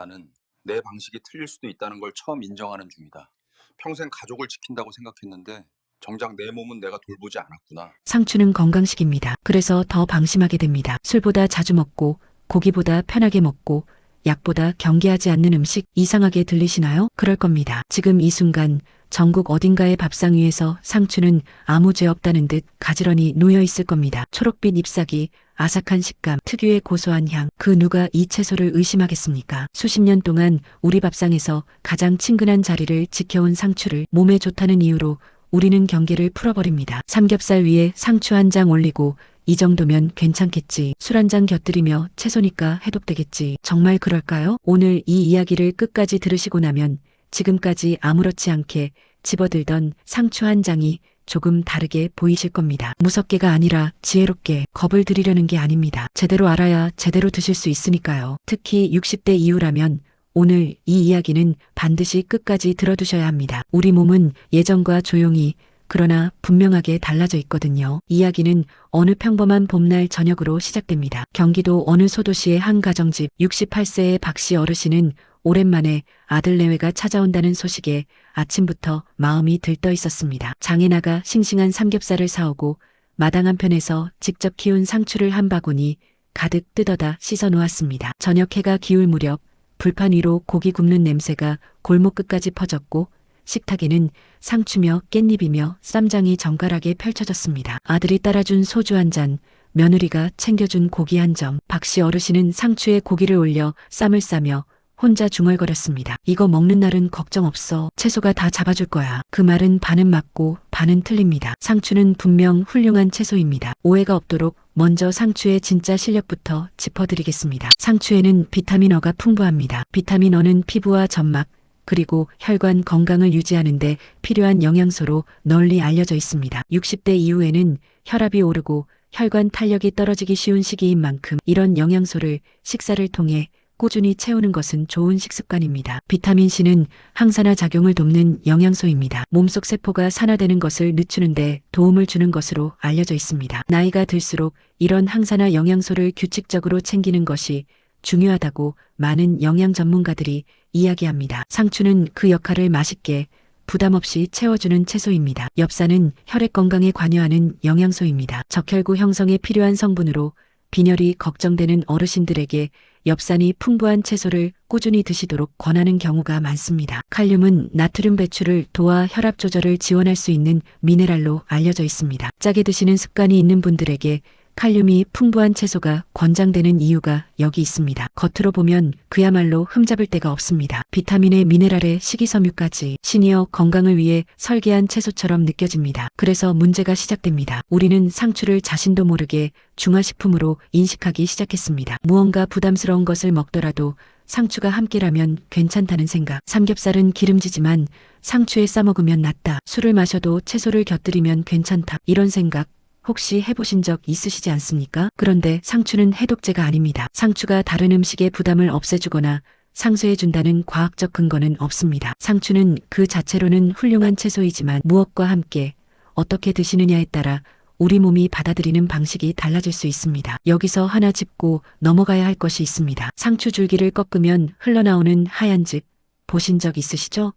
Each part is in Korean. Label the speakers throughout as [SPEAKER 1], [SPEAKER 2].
[SPEAKER 1] 나는 내 방식이 틀릴 수도 있다는 걸 처음 인정하는 중이다. 평생 가족을 지킨다고 생각했는데 정작 내 몸은 내가 돌보지 않았구나.
[SPEAKER 2] 상추는 건강식입니다. 그래서 더 방심하게 됩니다. 술보다 자주 먹고, 고기보다 편하게 먹고, 약보다 경계하지 않는 음식 이상하게 들리시나요? 그럴 겁니다. 지금 이 순간 전국 어딘가의 밥상 위에서 상추는 아무 죄 없다는 듯 가지런히 놓여 있을 겁니다. 초록빛 잎사귀, 아삭한 식감, 특유의 고소한 향, 그 누가 이 채소를 의심하겠습니까? 수십 년 동안 우리 밥상에서 가장 친근한 자리를 지켜온 상추를 몸에 좋다는 이유로 우리는 경계를 풀어버립니다. 삼겹살 위에 상추 한 장 올리고 이 정도면 괜찮겠지. 술 한 잔 곁들이며 채소니까 해독되겠지. 정말 그럴까요? 오늘 이 이야기를 끝까지 들으시고 나면 지금까지 아무렇지 않게 집어들던 상추 한 장이 조금 다르게 보이실 겁니다. 무섭게가 아니라 지혜롭게 겁을 들이려는 게 아닙니다. 제대로 알아야 제대로 드실 수 있으니까요. 특히 60대 이후라면 오늘 이 이야기는 반드시 끝까지 들어두셔야 합니다. 우리 몸은 예전과 조용히 그러나 분명하게 달라져 있거든요. 이야기는 어느 평범한 봄날 저녁으로 시작됩니다. 경기도 어느 소도시의 한 가정집 68세의 박씨 어르신은 오랜만에 아들 내외가 찾아온다는 소식에 아침부터 마음이 들떠 있었습니다. 장에 나가 싱싱한 삼겹살을 사오고 마당 한편에서 직접 키운 상추를 한 바구니 가득 뜯어다 씻어 놓았습니다. 저녁 해가 기울 무렵 불판 위로 고기 굽는 냄새가 골목 끝까지 퍼졌고 식탁에는 상추며 깻잎이며 쌈장이 정갈하게 펼쳐졌습니다. 아들이 따라준 소주 한 잔, 며느리가 챙겨준 고기 한 점, 박씨 어르신은 상추에 고기를 올려 쌈을 싸며 혼자 중얼거렸습니다. 이거 먹는 날은 걱정 없어. 채소가 다 잡아줄 거야. 그 말은 반은 맞고 반은 틀립니다. 상추는 분명 훌륭한 채소입니다. 오해가 없도록 먼저 상추의 진짜 실력부터 짚어드리겠습니다. 상추에는 비타민 어가 풍부합니다. 비타민 어는 피부와 점막, 그리고 혈관 건강을 유지하는 데 필요한 영양소로 널리 알려져 있습니다. 60대 이후에는 혈압이 오르고 혈관 탄력이 떨어지기 쉬운 시기인 만큼 이런 영양소를 식사를 통해 꾸준히 채우는 것은 좋은 식습관입니다. 비타민C는 항산화 작용을 돕는 영양소입니다. 몸속 세포가 산화되는 것을 늦추는 데 도움을 주는 것으로 알려져 있습니다. 나이가 들수록 이런 항산화 영양소를 규칙적으로 챙기는 것이 중요하다고 많은 영양 전문가들이 이야기합니다. 상추는 그 역할을 맛있게 부담 없이 채워주는 채소입니다. 엽산은 혈액 건강에 관여하는 영양소입니다. 적혈구 형성에 필요한 성분으로 빈혈이 걱정되는 어르신들에게 엽산이 풍부한 채소를 꾸준히 드시도록 권하는 경우가 많습니다. 칼륨은 나트륨 배출을 도와 혈압 조절을 지원할 수 있는 미네랄로 알려져 있습니다. 짜게 드시는 습관이 있는 분들에게 칼륨이 풍부한 채소가 권장되는 이유가 여기 있습니다. 겉으로 보면 그야말로 흠잡을 데가 없습니다. 비타민에 미네랄에 식이섬유까지 시니어 건강을 위해 설계한 채소처럼 느껴집니다. 그래서 문제가 시작됩니다. 우리는 상추를 자신도 모르게 중화식품으로 인식하기 시작했습니다. 무언가 부담스러운 것을 먹더라도 상추가 함께라면 괜찮다는 생각. 삼겹살은 기름지지만 상추에 싸먹으면 낫다. 술을 마셔도 채소를 곁들이면 괜찮다. 이런 생각 혹시 해보신 적 있으시지 않습니까? 그런데 상추는 해독제가 아닙니다. 상추가 다른 음식의 부담을 없애주거나 상쇄해준다는 과학적 근거는 없습니다. 상추는 그 자체로는 훌륭한 채소이지만 무엇과 함께 어떻게 드시느냐에 따라 우리 몸이 받아들이는 방식이 달라질 수 있습니다. 여기서 하나 짚고 넘어가야 할 것이 있습니다. 상추 줄기를 꺾으면 흘러나오는 하얀 즙 보신 적 있으시죠?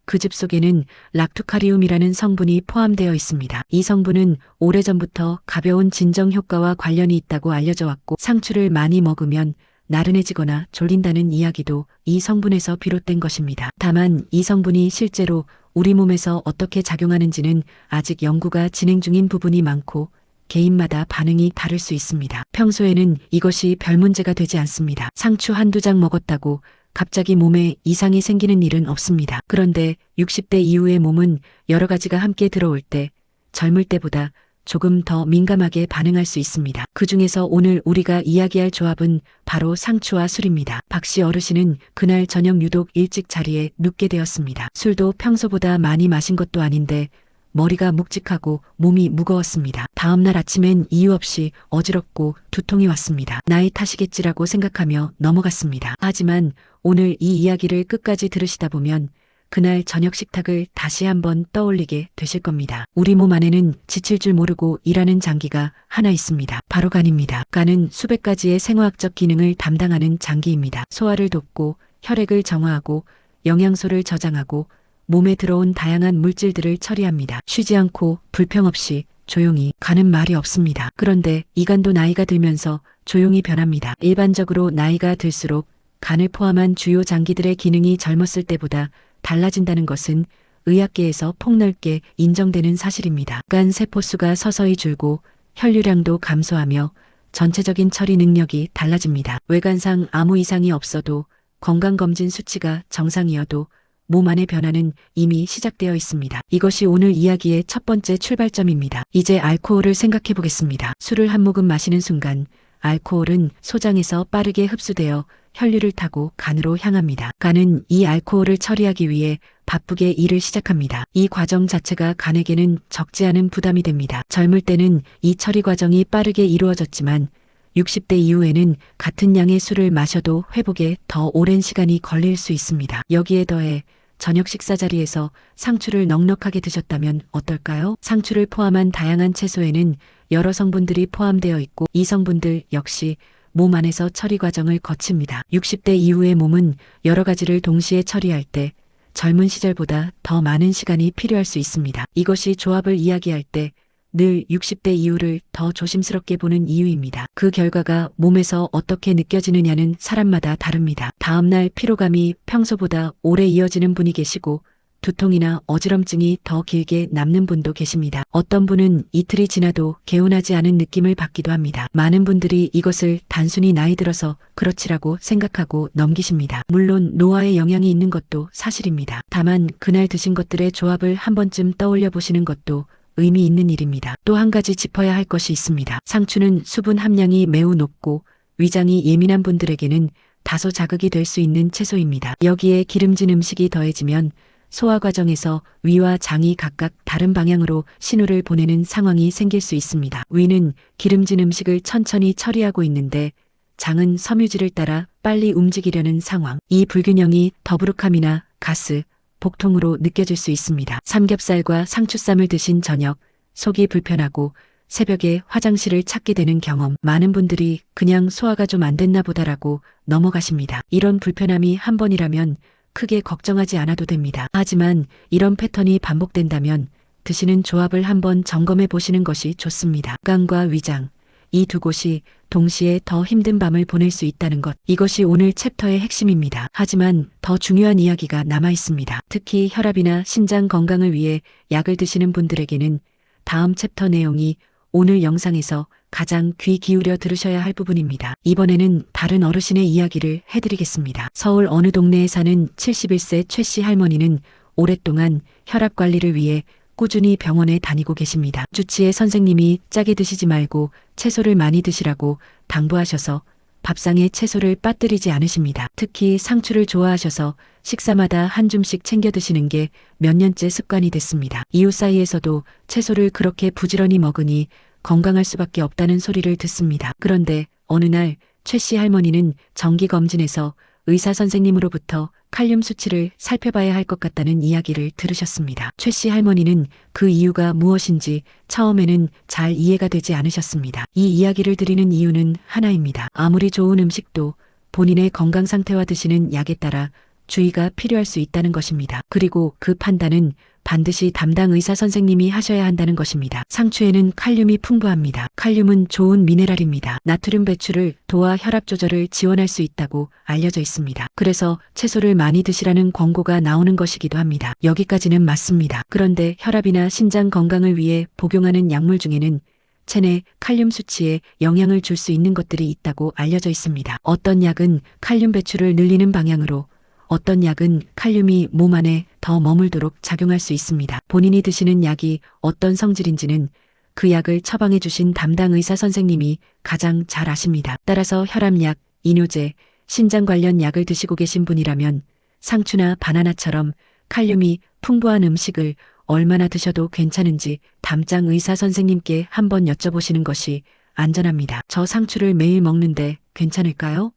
[SPEAKER 2] 그 즙 속에는 락투카리움이라는 성분이 포함되어 있습니다. 이 성분은 오래전부터 가벼운 진정 효과와 관련이 있다고 알려져 왔고 상추를 많이 먹으면 나른해지거나 졸린다는 이야기도 이 성분에서 비롯된 것입니다. 다만 이 성분이 실제로 우리 몸에서 어떻게 작용하는지는 아직 연구가 진행 중인 부분이 많고 개인마다 반응이 다를 수 있습니다. 평소에는 이것이 별 문제가 되지 않습니다. 상추 한두 장 먹었다고 갑자기 몸에 이상이 생기는 일은 없습니다. 그런데 60대 이후의 몸은 여러 가지가 함께 들어올 때 젊을 때보다 조금 더 민감하게 반응할 수 있습니다. 그 중에서 오늘 우리가 이야기할 조합은 바로 상추와 술입니다. 박씨 어르신은 그날 저녁 유독 일찍 자리에 눕게 되었습니다. 술도 평소보다 많이 마신 것도 아닌데 머리가 묵직하고 몸이 무거웠습니다. 다음날 아침엔 이유 없이 어지럽고 두통이 왔습니다. 나이 탓이겠지라고 생각하며 넘어갔습니다. 하지만 오늘 이 이야기를 끝까지 들으시다 보면 그날 저녁 식탁을 다시 한번 떠올리게 되실 겁니다. 우리 몸 안에는 지칠 줄 모르고 일하는 장기가 하나 있습니다. 바로 간입니다. 간은 수백 가지의 생화학적 기능을 담당하는 장기입니다. 소화를 돕고 혈액을 정화하고 영양소를 저장하고 몸에 들어온 다양한 물질들을 처리합니다. 쉬지 않고 불평 없이 조용히 가는 말이 없습니다. 그런데 이 간도 나이가 들면서 조용히 변합니다. 일반적으로 나이가 들수록 간을 포함한 주요 장기들의 기능이 젊었을 때보다 달라진다는 것은 의학계에서 폭넓게 인정되는 사실입니다. 간 세포수가 서서히 줄고 혈류량도 감소하며 전체적인 처리 능력이 달라집니다. 외관상 아무 이상이 없어도 건강검진 수치가 정상이어도 몸 안의 변화는 이미 시작되어 있습니다. 이것이 오늘 이야기의 첫 번째 출발점입니다. 이제 알코올을 생각해 보겠습니다. 술을 한 모금 마시는 순간 알코올은 소장에서 빠르게 흡수되어 혈류를 타고 간으로 향합니다. 간은 이 알코올을 처리하기 위해 바쁘게 일을 시작합니다. 이 과정 자체가 간에게는 적지 않은 부담이 됩니다. 젊을 때는 이 처리 과정이 빠르게 이루어졌지만 60대 이후에는 같은 양의 술을 마셔도 회복에 더 오랜 시간이 걸릴 수 있습니다. 여기에 더해 저녁 식사 자리에서 상추를 넉넉하게 드셨다면 어떨까요? 상추를 포함한 다양한 채소에는 여러 성분들이 포함되어 있고 이 성분들 역시 몸 안에서 처리 과정을 거칩니다. 60대 이후의 몸은 여러 가지를 동시에 처리할 때 젊은 시절보다 더 많은 시간이 필요할 수 있습니다. 이것이 조합을 이야기할 때 늘 60대 이후를 더 조심스럽게 보는 이유입니다. 그 결과가 몸에서 어떻게 느껴지느냐는 사람마다 다릅니다. 다음날 피로감이 평소보다 오래 이어지는 분이 계시고 두통이나 어지럼증이 더 길게 남는 분도 계십니다. 어떤 분은 이틀이 지나도 개운하지 않은 느낌을 받기도 합니다. 많은 분들이 이것을 단순히 나이 들어서 그렇지라고 생각하고 넘기십니다. 물론 노화의 영향이 있는 것도 사실입니다. 다만 그날 드신 것들의 조합을 한 번쯤 떠올려 보시는 것도 의미 있는 일입니다. 또 한 가지 짚어야 할 것이 있습니다. 상추는 수분 함량이 매우 높고 위장이 예민한 분들에게는 다소 자극이 될 수 있는 채소입니다. 여기에 기름진 음식이 더해지면 소화 과정에서 위와 장이 각각 다른 방향으로 신호를 보내는 상황이 생길 수 있습니다. 위는 기름진 음식을 천천히 처리하고 있는데 장은 섬유질을 따라 빨리 움직이려는 상황. 이 불균형이 더부룩함이나 가스, 복통으로 느껴질 수 있습니다. 삼겹살과 상추쌈을 드신 저녁, 속이 불편하고 새벽에 화장실을 찾게 되는 경험. 많은 분들이 그냥 소화가 좀 안 됐나 보다라고 넘어가십니다. 이런 불편함이 한 번이라면 크게 걱정하지 않아도 됩니다. 하지만 이런 패턴이 반복된다면 드시는 조합을 한번 점검해 보시는 것이 좋습니다. 간과 위장, 이 두 곳이 동시에 더 힘든 밤을 보낼 수 있다는 것. 이것이 오늘 챕터의 핵심입니다. 하지만 더 중요한 이야기가 남아 있습니다. 특히 혈압이나 신장 건강을 위해 약을 드시는 분들에게는 다음 챕터 내용이 오늘 영상에서 가장 귀 기울여 들으셔야 할 부분입니다. 이번에는 다른 어르신의 이야기를 해드리겠습니다. 서울 어느 동네에 사는 71세 최 씨 할머니는 오랫동안 혈압 관리를 위해 꾸준히 병원에 다니고 계십니다. 주치의 선생님이 짜게 드시지 말고 채소를 많이 드시라고 당부하셔서 밥상에 채소를 빠뜨리지 않으십니다. 특히 상추를 좋아하셔서 식사마다 한 줌씩 챙겨 드시는 게 몇 년째 습관이 됐습니다. 이웃 사이에서도 채소를 그렇게 부지런히 먹으니 건강할 수밖에 없다는 소리를 듣습니다. 그런데 어느 날 최 씨 할머니는 정기검진에서 의사 선생님으로부터 칼륨 수치를 살펴봐야 할 것 같다는 이야기를 들으셨습니다. 최 씨 할머니는 그 이유가 무엇인지 처음에는 잘 이해가 되지 않으셨습니다. 이 이야기를 드리는 이유는 하나입니다. 아무리 좋은 음식도 본인의 건강 상태와 드시는 약에 따라 주의가 필요할 수 있다는 것입니다. 그리고 그 판단은 반드시 담당 의사 선생님이 하셔야 한다는 것입니다. 상추에는 칼륨이 풍부합니다. 칼륨은 좋은 미네랄입니다. 나트륨 배출을 도와 혈압 조절을 지원할 수 있다고 알려져 있습니다. 그래서 채소를 많이 드시라는 권고가 나오는 것이기도 합니다. 여기까지는 맞습니다. 그런데 혈압이나 신장 건강을 위해 복용하는 약물 중에는 체내 칼륨 수치에 영향을 줄 수 있는 것들이 있다고 알려져 있습니다. 어떤 약은 칼륨 배출을 늘리는 방향으로, 어떤 약은 칼륨이 몸 안에 더 머물도록 작용할 수 있습니다. 본인이 드시는 약이 어떤 성질인지는 그 약을 처방해 주신 담당 의사 선생님이 가장 잘 아십니다. 따라서 혈압약, 이뇨제, 신장 관련 약을 드시고 계신 분이라면 상추나 바나나처럼 칼륨이 풍부한 음식을 얼마나 드셔도 괜찮은지 담당 의사 선생님께 한번 여쭤보시는 것이 안전합니다. 저 상추를 매일 먹는데 괜찮을까요?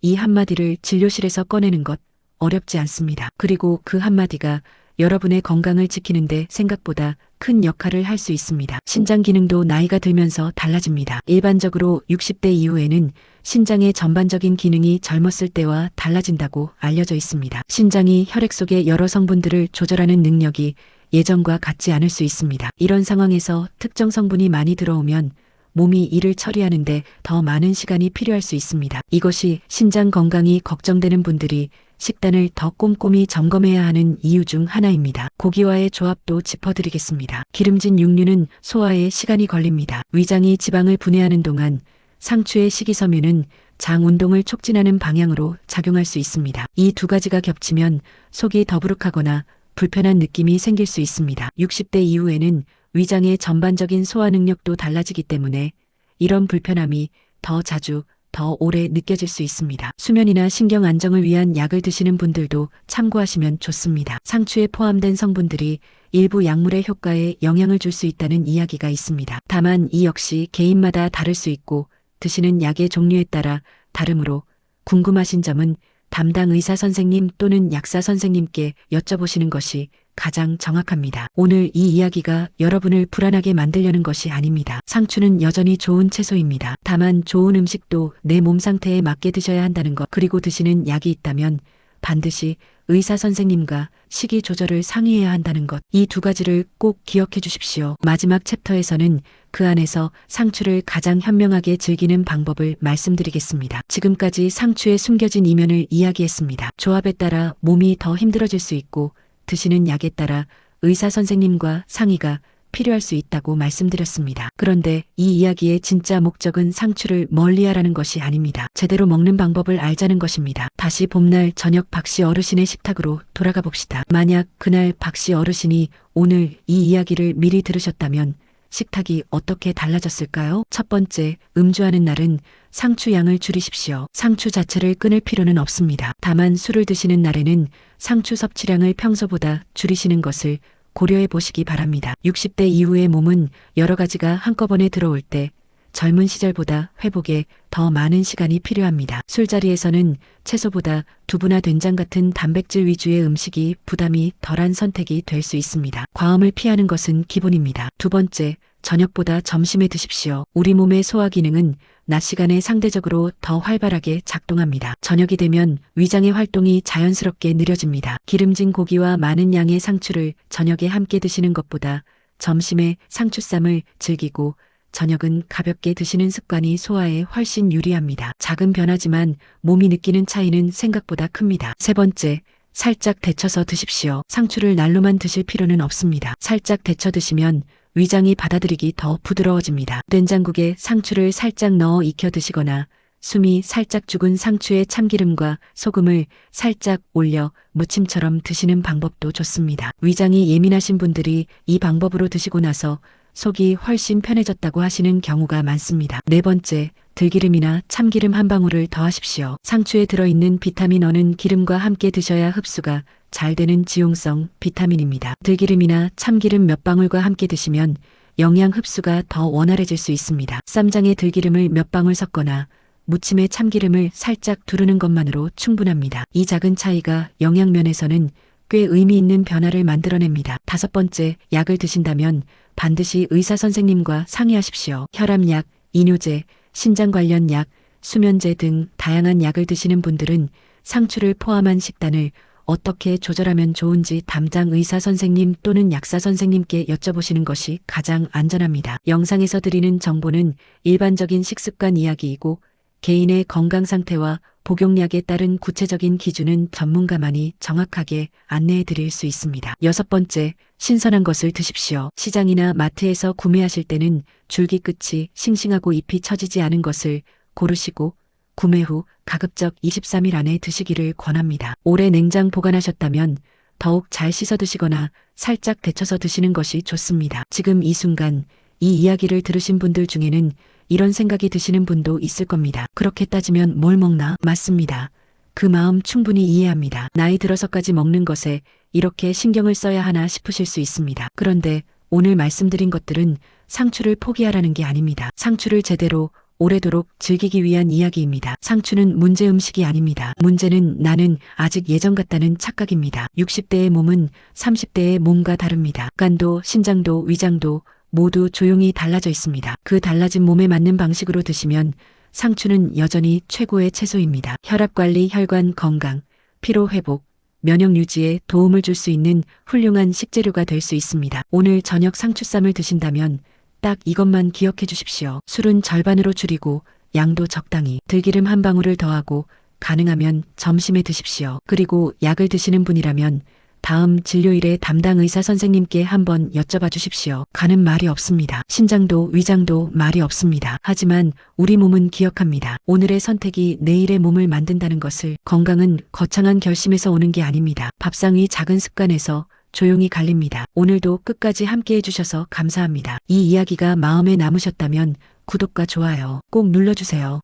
[SPEAKER 2] 이 한마디를 진료실에서 꺼내는 것 어렵지 않습니다. 그리고 그 한마디가 여러분의 건강을 지키는데 생각보다 큰 역할을 할 수 있습니다. 신장 기능도 나이가 들면서 달라집니다. 일반적으로 60대 이후에는 신장의 전반적인 기능이 젊었을 때와 달라진다고 알려져 있습니다. 신장이 혈액 속의 여러 성분들을 조절하는 능력이 예전과 같지 않을 수 있습니다. 이런 상황에서 특정 성분이 많이 들어오면 몸이 이를 처리하는데 더 많은 시간이 필요할 수 있습니다. 이것이 신장 건강이 걱정되는 분들이 식단을 더 꼼꼼히 점검해야 하는 이유 중 하나입니다. 고기와의 조합도 짚어드리겠습니다. 기름진 육류는 소화에 시간이 걸립니다. 위장이 지방을 분해하는 동안 상추의 식이섬유는 장 운동을 촉진하는 방향으로 작용할 수 있습니다. 이 두 가지가 겹치면 속이 더부룩하거나 불편한 느낌이 생길 수 있습니다. 60대 이후에는 위장의 전반적인 소화 능력도 달라지기 때문에 이런 불편함이 더 자주, 더 오래 느껴질 수 있습니다. 수면이나 신경 안정을 위한 약을 드시는 분들도 참고하시면 좋습니다. 상추에 포함된 성분들이 일부 약물의 효과에 영향을 줄 수 있다는 이야기가 있습니다. 다만 이 역시 개인마다 다를 수 있고 드시는 약의 종류에 따라 다르므로 궁금하신 점은 담당 의사 선생님 또는 약사 선생님께 여쭤보시는 것이 가장 정확합니다. 오늘 이 이야기가 여러분을 불안하게 만들려는 것이 아닙니다. 상추는 여전히 좋은 채소입니다. 다만 좋은 음식도 내 몸 상태에 맞게 드셔야 한다는 것, 그리고 드시는 약이 있다면 반드시 의사 선생님과 식이 조절을 상의해야 한다는 것, 이 두 가지를 꼭 기억해 주십시오. 마지막 챕터에서는 그 안에서 상추를 가장 현명하게 즐기는 방법을 말씀드리겠습니다. 지금까지 상추의 숨겨진 이면을 이야기했습니다. 조합에 따라 몸이 더 힘들어질 수 있고 드시는 약에 따라 의사 선생님과 상의가 필요할 수 있다고 말씀드렸습니다. 그런데 이 이야기의 진짜 목적은 상추를 멀리하라는 것이 아닙니다. 제대로 먹는 방법을 알자는 것입니다. 다시 봄날 저녁 박씨 어르신의 식탁으로 돌아가 봅시다. 만약 그날 박씨 어르신이 오늘 이 이야기를 미리 들으셨다면 식탁이 어떻게 달라졌을까요? 첫 번째, 음주하는 날은 상추 양을 줄이십시오. 상추 자체를 끊을 필요는 없습니다. 다만 술을 드시는 날에는 상추 섭취량을 평소보다 줄이시는 것을 고려해 보시기 바랍니다. 60대 이후의 몸은 여러 가지가 한꺼번에 들어올 때 젊은 시절보다 회복에 더 많은 시간이 필요합니다. 술자리에서는 채소보다 두부나 된장 같은 단백질 위주의 음식이 부담이 덜한 선택이 될 수 있습니다. 과음을 피하는 것은 기본입니다. 두 번째, 저녁보다 점심에 드십시오. 우리 몸의 소화 기능은 낮 시간에 상대적으로 더 활발하게 작동합니다. 저녁이 되면 위장의 활동이 자연스럽게 느려집니다. 기름진 고기와 많은 양의 상추를 저녁에 함께 드시는 것보다 점심에 상추쌈을 즐기고 저녁은 가볍게 드시는 습관이 소화에 훨씬 유리합니다. 작은 변화지만 몸이 느끼는 차이는 생각보다 큽니다. 세 번째, 살짝 데쳐서 드십시오. 상추를 날로만 드실 필요는 없습니다. 살짝 데쳐 드시면 위장이 받아들이기 더 부드러워집니다. 된장국에 상추를 살짝 넣어 익혀 드시거나 숨이 살짝 죽은 상추에 참기름과 소금을 살짝 올려 무침처럼 드시는 방법도 좋습니다. 위장이 예민하신 분들이 이 방법으로 드시고 나서 속이 훨씬 편해졌다고 하시는 경우가 많습니다. 네 번째, 들기름이나 참기름 한 방울을 더하십시오. 상추에 들어있는 비타민 어는 기름과 함께 드셔야 흡수가 잘 되는 지용성 비타민입니다. 들기름이나 참기름 몇 방울과 함께 드시면 영양 흡수가 더 원활해질 수 있습니다. 쌈장에 들기름을 몇 방울 섞거나 무침에 참기름을 살짝 두르는 것만으로 충분합니다. 이 작은 차이가 영양면에서는 꽤 의미 있는 변화를 만들어냅니다. 다섯 번째, 약을 드신다면 반드시 의사 선생님과 상의하십시오. 혈압약, 이뇨제, 신장 관련 약, 수면제 등 다양한 약을 드시는 분들은 상추를 포함한 식단을 어떻게 조절하면 좋은지 담당 의사 선생님 또는 약사 선생님께 여쭤보시는 것이 가장 안전합니다. 영상에서 드리는 정보는 일반적인 식습관 이야기이고 개인의 건강 상태와 복용량에 따른 구체적인 기준은 전문가만이 정확하게 안내해 드릴 수 있습니다. 여섯 번째, 신선한 것을 드십시오. 시장이나 마트에서 구매하실 때는 줄기 끝이 싱싱하고 잎이 처지지 않은 것을 고르시고 구매 후 가급적 23일 안에 드시기를 권합니다. 오래 냉장 보관하셨다면 더욱 잘 씻어 드시거나 살짝 데쳐서 드시는 것이 좋습니다. 지금 이 순간 이 이야기를 들으신 분들 중에는 이런 생각이 드시는 분도 있을 겁니다. 그렇게 따지면 뭘 먹나? 맞습니다. 그 마음 충분히 이해합니다. 나이 들어서까지 먹는 것에 이렇게 신경을 써야 하나 싶으실 수 있습니다. 그런데 오늘 말씀드린 것들은 상추를 포기하라는 게 아닙니다. 상추를 제대로 오래도록 즐기기 위한 이야기입니다. 상추는 문제 음식이 아닙니다. 문제는 나는 아직 예전 같다는 착각입니다. 60대의 몸은 30대의 몸과 다릅니다.肝도, 신장도, 위장도 모두 조용히 달라져 있습니다. 그 달라진 몸에 맞는 방식으로 드시면 상추는 여전히 최고의 채소입니다. 혈압 관리, 혈관 건강, 피로 회복, 면역 유지에 도움을 줄 수 있는 훌륭한 식재료가 될 수 있습니다. 오늘 저녁 상추쌈을 드신다면 딱 이것만 기억해 주십시오. 술은 절반으로 줄이고 양도 적당히, 들기름 한 방울을 더하고 가능하면 점심에 드십시오. 그리고 약을 드시는 분이라면 다음 진료일에 담당 의사 선생님께 한번 여쭤봐 주십시오. 간은 말이 없습니다. 신장도 위장도 말이 없습니다. 하지만 우리 몸은 기억합니다. 오늘의 선택이 내일의 몸을 만든다는 것을. 건강은 거창한 결심에서 오는 게 아닙니다. 밥상의 작은 습관에서 조용히 갈립니다. 오늘도 끝까지 함께 해주셔서 감사합니다. 이 이야기가 마음에 남으셨다면 구독과 좋아요 꼭 눌러주세요.